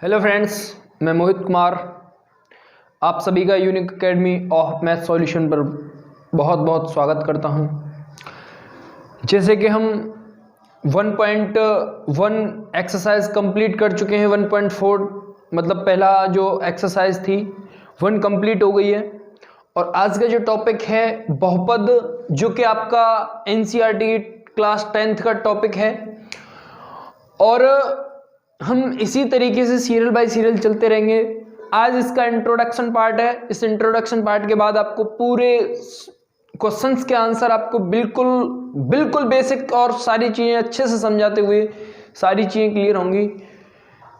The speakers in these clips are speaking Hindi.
हेलो फ्रेंड्स, मैं मोहित कुमार आप सभी का unique academy of math solution पर बहुत बहुत स्वागत करता हूं। जैसे कि हम 1.1 एक्सरसाइज कंप्लीट कर चुके हैं। 1.4 मतलब पहला जो एक्सरसाइज थी 1 कंप्लीट हो गई है और आज का जो टॉपिक है बहुपद, जो कि आपका एनसीईआरटी क्लास 10th का टॉपिक है। और हम इसी तरीके से सीरियल बाय सीरियल चलते रहेंगे। आज इसका इंट्रोडक्शन पार्ट है। इस इंट्रोडक्शन पार्ट के बाद आपको पूरे क्वेश्चंस के आंसर आपको बिल्कुल बेसिक और सारी चीज़ें अच्छे से समझाते हुए सारी चीज़ें क्लियर होंगी।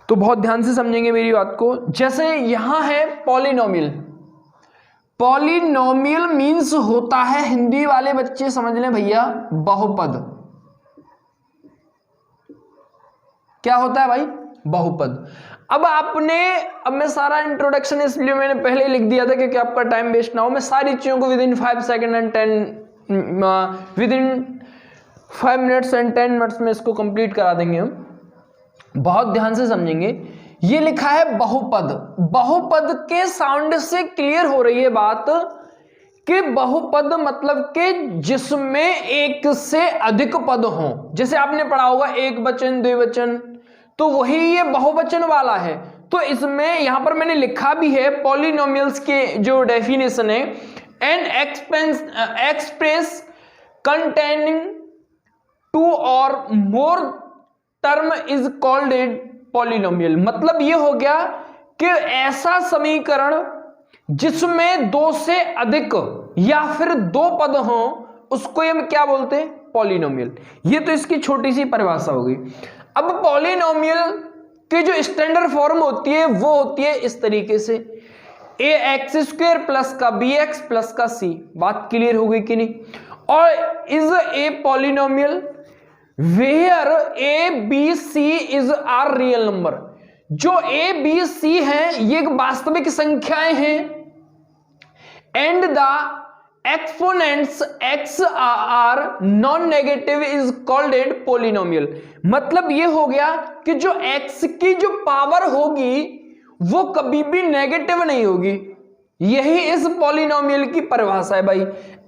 तो बहुत ध्यान से समझेंगे मेरी बात को। जैसे यहाँ है पॉलिनोमियल। पॉलिनोमियल मीन्स होता है, हिंदी वाले बच्चे समझ लें भैया, बहुपद। क्या होता है भाई? बहुपद। अब मैं सारा इंट्रोडक्शन इसलिए मैंने पहले ही लिख दिया था क्योंकि आपका टाइम वेस्ट ना हो। मैं सारी चीजों को विदिन 5 मिनट्स एंड 10 मिनट्स में इसको कंप्लीट करा देंगे हम। बहुत ध्यान से समझेंगे। ये लिखा है बहुपद। बहुपद के साउंड से क्लियर हो रही है बात कि बहुपद मतलब कि जिसमें एक से अधिक पद हो। जैसे आपने पढ़ा होगा एक वचन द्विवचन, तो वही ये बहुवचन वाला है। तो इसमें यहां पर मैंने लिखा भी है पॉलिनोमियल्स के जो डेफिनेशन है, एन एक्सप्रेस कंटेनिंग 2 और मोर term is called a polynomial. मतलब ये हो गया कि ऐसा समीकरण जिसमें 2 से अधिक या फिर 2 पद हो, उसको हम क्या बोलते हैं? पॉलिनोमियल। ये तो इसकी छोटी सी परिभाषा होगी। अब पॉलिनोमियल की जो स्टैंडर्ड फॉर्म होती है वो होती है इस तरीके से, ax² प्लस का bx प्लस का c। बात क्लियर हो गई कि नहीं? और is a polynomial where a b c is are real number. जो a b c है ये वास्तविक संख्याएं हैं and the exponents x are non negative is called at polynomial. मतलब ये हो गया कि जो x की जो पावर होगी वो कभी भी नेगेटिव नहीं होगी। यही इस पॉलिनोमियल की परिभाषा है भाई।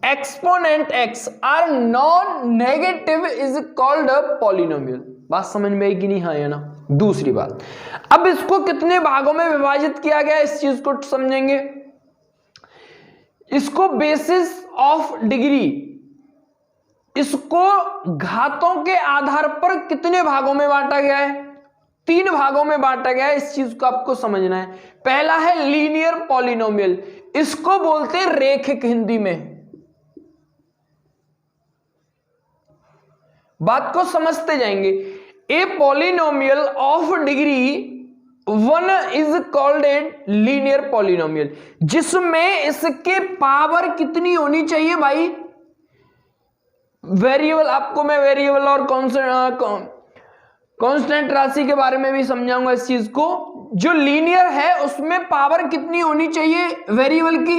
Exponent x are non negative is called a polynomial. बात समझ में आई कि नहीं? हाँ या ना? दूसरी बात, अब इसको कितने भागों में विभाजित किया गया इस चीज को समझेंगे। इसको बेसिस ऑफ डिग्री, इसको घातों के आधार पर कितने भागों में बांटा गया है? 3 भागों में बांटा गया है। इस चीज को आपको समझना है। पहला है लीनियर पॉलिनोमियल, इसको बोलते हैं रेखिक हिंदी में। बात को समझते जाएंगे। A polynomial of degree 1 is called a linear polynomial, जिसमें इसके पावर कितनी होनी चाहिए भाई? वेरिएबल, आपको मैं वेरिएबल और कांस्टेंट राशि के बारे में भी समझाऊंगा इस चीज को। जो लीनियर है उसमें पावर कितनी होनी चाहिए? वेरिएबल की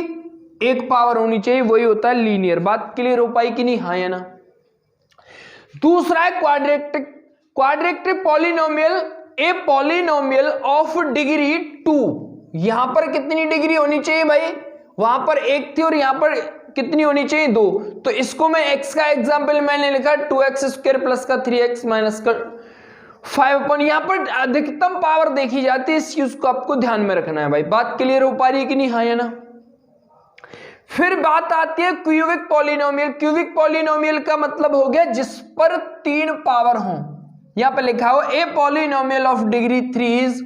1 पावर होनी चाहिए, वही होता है लीनियर। बात क्लियर हो पाई कि नहीं? हाँ या ना? दूसरा है quadratic polynomial. A polynomial of degree 2, यहां पर कितनी डिग्री होनी चाहिए भाई? वहां पर 1 थी और यहां पर कितनी होनी चाहिए? 2। तो इसको मैं x का एग्जांपल मैंने लिखा 2x² प्लस का 3x माइनस का 5। यहां पर अधिकतम पावर देखी जाती है। इस चीज को आपको ध्यान में रखना है भाई। बात क्लियर हो पा रही है कि नहीं? हाँ या ना? फिर बात आती है क्यूबिक पॉलिनोमियल। क्यूबिक पॉलिनोमियल का मतलब हो गया जिस पर 3 पावर हो। यहां पर लिखा हो a polynomial of degree 3 is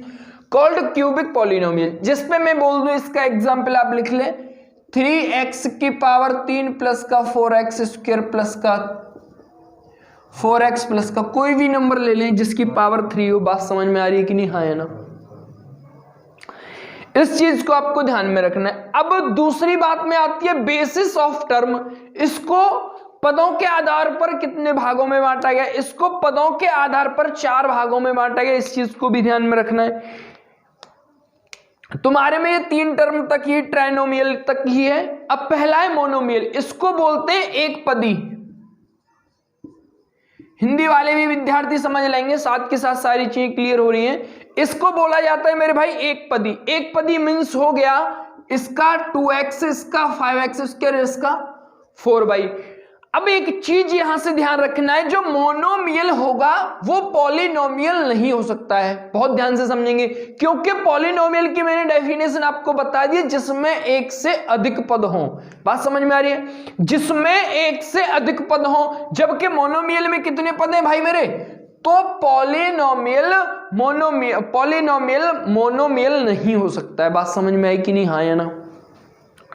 called cubic polynomial. जिस पे मैं बोल दूं, इसका एग्जांपल आप लिख ले 3x की पावर 3 प्लस का 4x² प्लस का 4x प्लस का कोई भी नंबर ले लें जिसकी पावर 3 हो। बात समझ में आ रही है कि नहीं? हाँ या ना? इस चीज को आपको ध्यान में रखना है। अब दूसरी बात में आती है बेसिस ऑफ टर्म। इसको पदों के आधार पर कितने भागों में बांटा गया? इसको पदों के आधार पर 4 भागों में बांटा गया। इस चीज को भी ध्यान में रखना है। तुम्हारे में ये 3 टर्म तक ही, ट्राइनोमियल तक ही है। अब पहला है मोनोमियल, इसको बोलते हैं एक पदी। हिंदी वाले भी विद्यार्थी समझ लेंगे, साथ के साथ सारी चीजें क्लियर हो रही हैं। इसको बोला जाता है मेरे भाई एक पदी। एक पदी मीन्स हो गया इसका 2x, इसका 5x स्क्वायर, इसका 4y। अब एक चीज यहां से ध्यान रखना है, जो मोनोमियल होगा वो पॉलिनोमियल नहीं हो सकता है। बहुत ध्यान से समझेंगे, क्योंकि पॉलिनोमियल की मैंने डेफिनेशन आपको बता दी, जिसमें एक से अधिक पद हो। बात समझ में आ रही है? जिसमें एक से अधिक पद हो, जबकि मोनोमियल में कितने पद हैं भाई मेरे? तो पॉलिनोमियल मोनोमियल नहीं हो सकता है। बात समझ में आई कि नहीं? हाँ या ना?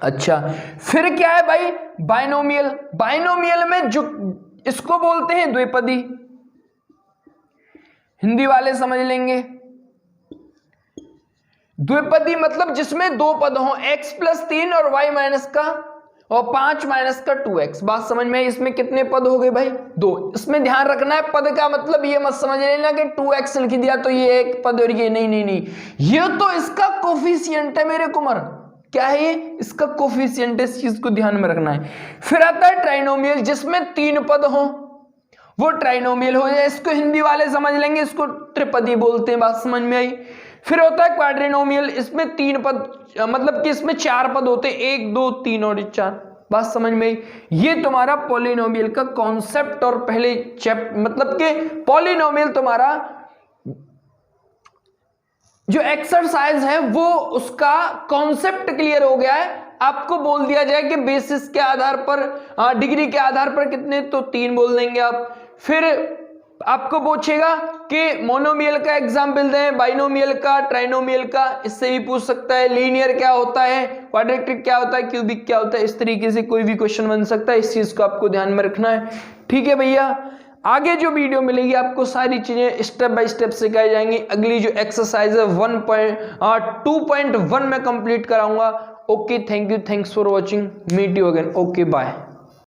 अच्छा, फिर क्या है भाई? बाइनोमियल। बाइनोमियल में जो इसको बोलते हैं द्विपदी, हिंदी वाले समझ लेंगे। द्विपदी मतलब जिसमें दो पद हो, x प्लस 3 और y माइनस का और 5 माइनस का 2x। बात समझ में? इसमें कितने पद हो गए भाई? 2। इसमें ध्यान रखना है, पद का मतलब ये मत समझ लेना कि 2x लिख दिया तो ये एक पद और ये नहीं, ये तो इसका कोफिशिएंट है मेरे कुमार। क्या है ये? इसका कोफिशिएंट। इस चीज को ध्यान में रखना है। फिर आता है ट्राइनोमियल, जिसमें 3 पद हो, वो ट्राइनोमियल हो जाए। इसको हिंदी वाले समझ लेंगे, इसको त्रिपदी बोलते हैं। बात समझ में आई? फिर होता है क्वाड्रिनोमियल, इसमें 3 पद, मतलब कि इसमें 4 पद होते हैं, 1 2 3 और 4। बात समझ में आई? ये तुम्हारा पॉलिनोमियल का कॉन्सेप्ट और पहले मतलब कि पॉलिनोमियल तुम्हारा जो एक्सरसाइज है वो उसका कॉन्सेप्ट क्लियर हो गया है। आपको बोल दिया जाए कि बेसिस के आधार पर, डिग्री के आधार पर कितने, तो 3 बोल देंगे आप। फिर आपको पूछेगा कि मोनोमियल का एग्जाम्पल दें, बाइनोमियल का, ट्राइनोमियल का, इससे भी पूछ सकता है। लीनियर क्या होता है, क्वाड्रेटिक क्या होता है, क्यूबिक क्या होता है, इस तरीके से कोई भी क्वेश्चन बन सकता है। इस चीज को आपको ध्यान में रखना है। ठीक है भैया, आगे जो वीडियो मिलेगी आपको सारी चीजें स्टेप बाय स्टेप सिखाई जाएंगी। अगली जो एक्सरसाइज है 2.1 में कंप्लीट कराऊंगा। Okay, thank you, thanks for watching, meet you again, okay bye.